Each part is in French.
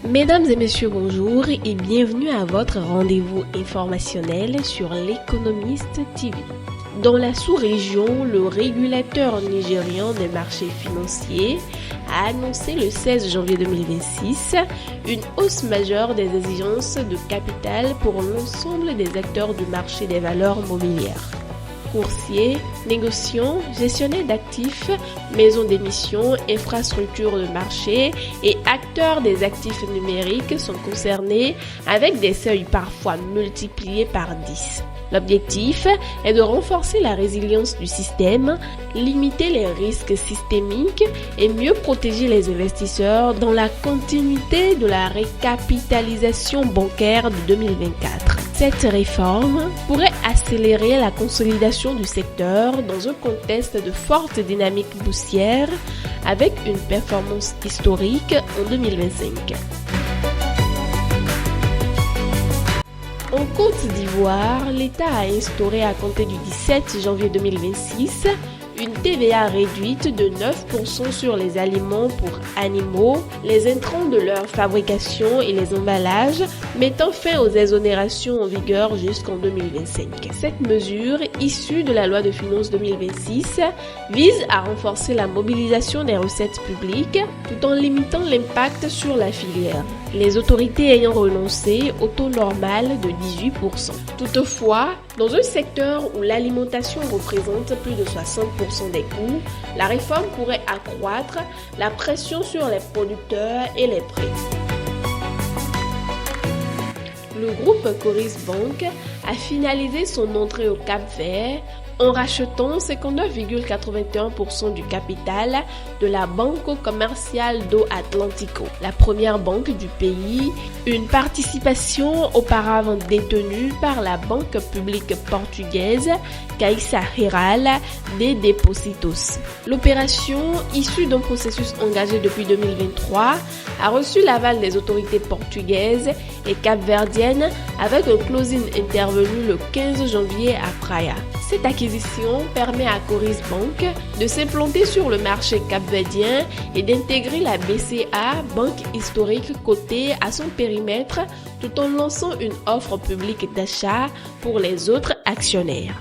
Mesdames et messieurs, bonjour et bienvenue à votre rendez-vous informationnel sur l'Économiste TV. Dans la sous-région, le régulateur nigérian des marchés financiers a annoncé le 16 janvier 2026 une hausse majeure des exigences de capital pour l'ensemble des acteurs du marché des valeurs mobilières. Coursiers, négociants, gestionnaires d'actifs, maisons d'émission, infrastructures de marché et acteurs des actifs numériques sont concernés avec des seuils parfois multipliés par 10. L'objectif est de renforcer la résilience du système, limiter les risques systémiques et mieux protéger les investisseurs dans la continuité de la récapitalisation bancaire de 2024. Cette réforme pourrait accélérer la consolidation du secteur dans un contexte de forte dynamique boursière avec une performance historique en 2025. En Côte d'Ivoire, l'État a instauré à compter du 17 janvier 2026 une TVA réduite de 9% sur les aliments pour animaux, les intrants de leur fabrication et les emballages, mettant fin aux exonérations en vigueur jusqu'en 2025. Cette mesure, issue de la loi de finances 2026, vise à renforcer la mobilisation des recettes publiques tout en limitant l'impact sur la filière, les autorités ayant renoncé au taux normal de 18%. Toutefois, dans un secteur où l'alimentation représente plus de 60% des coûts, la réforme pourrait accroître la pression sur les producteurs et les prix. Le groupe Coris Bank a finalisé son entrée au Cap-Vert en rachetant 59,81% du capital de la Banco Comercial do Atlântico, la première banque du pays, une participation auparavant détenue par la banque publique portugaise Caixa Geral de Depósitos. L'opération, issue d'un processus engagé depuis 2023, a reçu l'aval des autorités portugaises et capverdiennes avec un closing intervenu le 15 janvier à Praia. Cette acquisition permet à Coris Bank de s'implanter sur le marché capverdien et d'intégrer la BCA, banque historique cotée à son périmètre, tout en lançant une offre publique d'achat pour les autres actionnaires.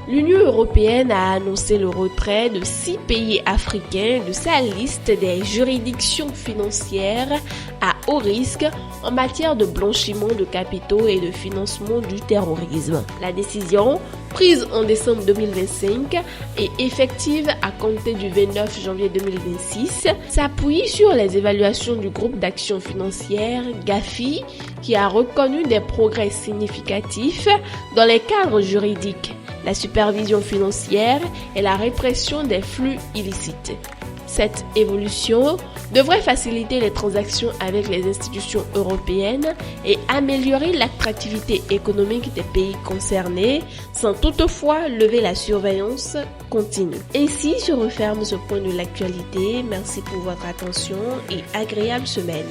L'Union européenne a annoncé le retrait de 6 pays africains de sa liste des juridictions financières à haut risque en matière de blanchiment de capitaux et de financement du terrorisme. La décision, prise en décembre 2025 et effective à compter du 29 janvier 2026, s'appuie sur les évaluations du groupe d'action financière GAFI qui a reconnu des progrès significatifs dans les cadres juridiques, la supervision financière et la répression des flux illicites. Cette évolution devrait faciliter les transactions avec les institutions européennes et améliorer l'attractivité économique des pays concernés sans toutefois lever la surveillance continue. Ainsi se referme ce point de l'actualité. Merci pour votre attention et agréable semaine.